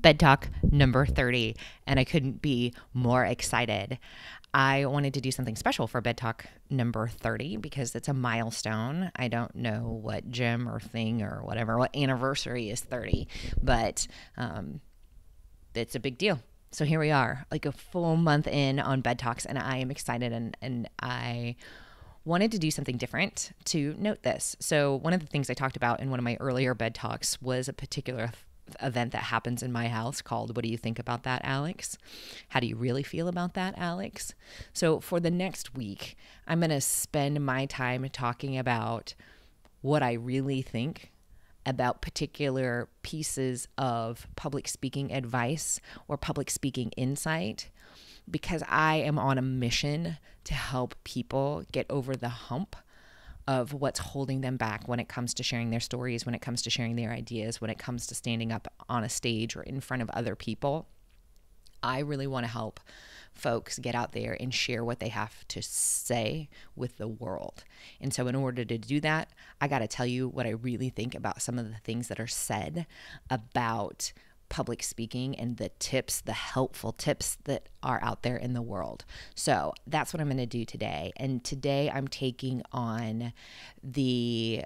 Bed Talk number 30, and I couldn't be more excited. I wanted to do something special for Bed Talk number 30 because it's a milestone. I don't know what gem or thing or whatever, what anniversary is 30, but it's a big deal. So here we are, like a full month in on Bed Talks, and I am excited, and I wanted to do something different to note this. So one of the things I talked about in one of my earlier Bed Talks was a particular event that happens in my house called What Do You Think About That, Alex? How do you really feel about that, Alex? So for the next week, I'm going to spend my time talking about what I really think about particular pieces of public speaking advice or public speaking insight, because I am on a mission to help people get over the hump of what's holding them back when it comes to sharing their stories, when it comes to sharing their ideas, when it comes to standing up on a stage or in front of other people. I really want to help folks get out there and share what they have to say with the world. And so in order to do that, I got to tell you what I really think about some of the things that are said about public speaking and the tips, the helpful tips that are out there in the world. So that's what I'm going to do today. And today I'm taking on this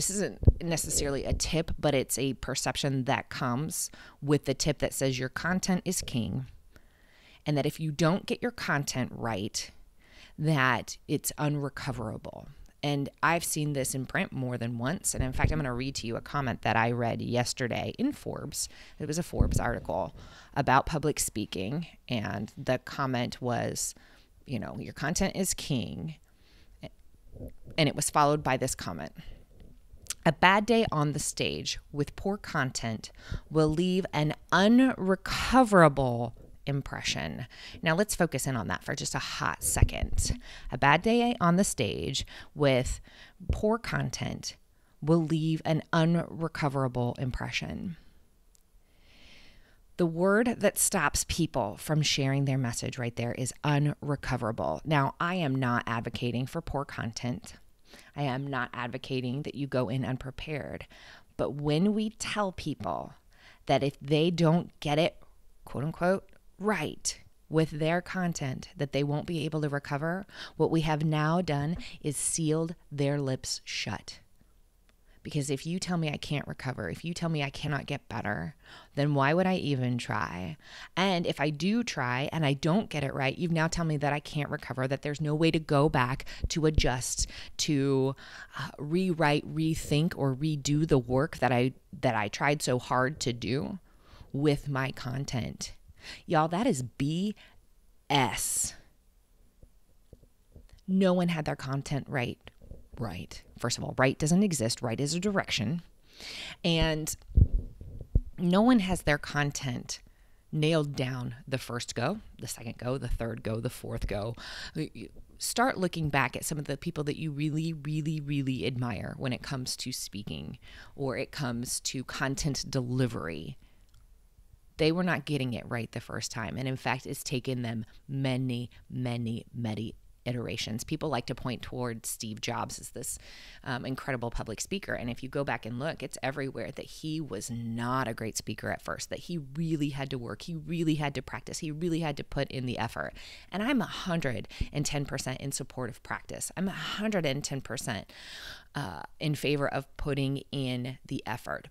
isn't necessarily a tip, but it's a perception that comes with the tip that says your content is king, and that if you don't get your content right, that it's unrecoverable. And I've seen this in print more than once. And in fact, I'm going to read to you a comment that I read yesterday in Forbes. It was a Forbes article about public speaking. And the comment was, your content is king. And it was followed by this comment. A bad day on the stage with poor content will leave an unrecoverable impression. Now let's focus in on that for just a hot second. A bad day on the stage with poor content will leave an unrecoverable impression. The word that stops people from sharing their message right there is unrecoverable. Now, I am not advocating for poor content. I am not advocating that you go in unprepared. But when we tell people that if they don't get it, quote unquote, right with their content, that they won't be able to recover, what we have now done is sealed their lips shut. Because if you tell me I can't recover, if you tell me I cannot get better, then why would I even try? And if I do try and I don't get it right, you've now told me that I can't recover, that there's no way to go back to adjust, to rewrite, rethink, or redo the work that I tried so hard to do with my content. Y'all, that is BS. No one had their content right. First of all, right doesn't exist. Right is a direction. And no one has their content nailed down the first go, the second go, the third go, the fourth go. Start looking back at some of the people that you really, really, really admire when it comes to speaking or it comes to content delivery. They were not getting it right the first time. And in fact, it's taken them many, many, many iterations. People like to point toward Steve Jobs as this incredible public speaker. And if you go back and look, it's everywhere that he was not a great speaker at first, that he really had to work. He really had to practice. He really had to put in the effort. And I'm 110% in support of practice. I'm 110% in favor of putting in the effort.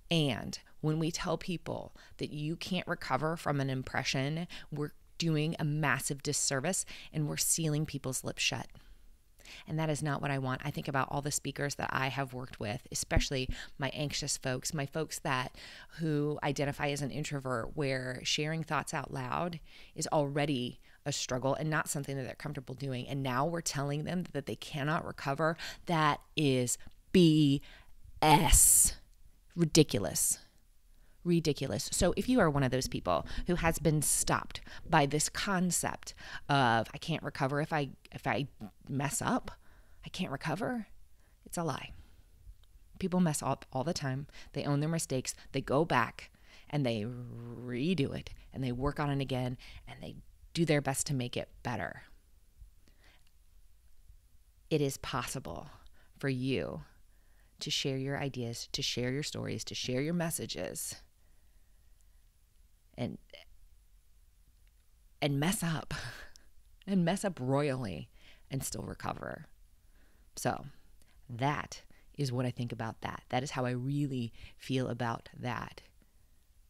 And when we tell people that you can't recover from an impression, we're doing a massive disservice and we're sealing people's lips shut. And that is not what I want. I think about all the speakers that I have worked with, especially my anxious folks, my folks who identify as an introvert, where sharing thoughts out loud is already a struggle and not something that they're comfortable doing. And now we're telling them that they cannot recover. That is BS. Ridiculous. So if you are one of those people who has been stopped by this concept of I can't recover if I mess up, I can't recover, it's a lie. People mess up all the time. They own their mistakes. They go back and they redo it and they work on it again and they do their best to make it better. It is possible for you to share your ideas, to share your stories, to share your messages and mess up and mess up royally and still recover. So that is what I think about that. That is how I really feel about that.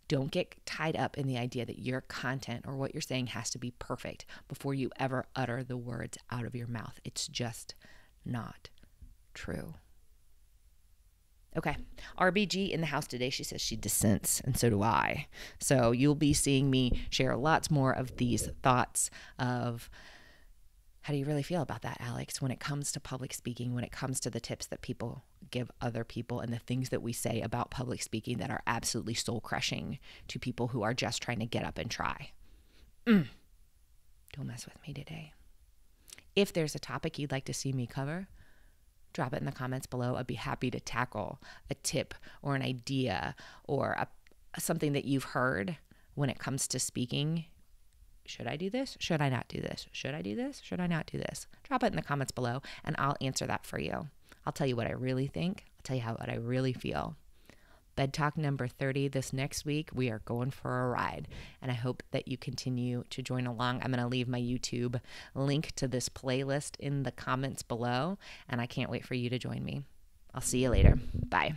Don't get tied up in the idea that your content or what you're saying has to be perfect before you ever utter the words out of your mouth. It's just not true. Okay, RBG in the house today. She says she dissents, and so do I. So you'll be seeing me share lots more of these thoughts of how do you really feel about that, Alex, when it comes to public speaking, when it comes to the tips that people give other people and the things that we say about public speaking that are absolutely soul-crushing to people who are just trying to get up and try. Don't mess with me today. If there's a topic you'd like to see me cover, drop it in the comments below. I'd be happy to tackle a tip or an idea or something that you've heard when it comes to speaking. Should I do this? Should I not do this? Should I do this? Should I not do this? Drop it in the comments below and I'll answer that for you. I'll tell you what I really think. I'll tell you what I really feel. Bed Talk number 30 this next week. We are going for a ride, and I hope that you continue to join along. I'm going to leave my YouTube link to this playlist in the comments below, and I can't wait for you to join me. I'll see you later. Bye.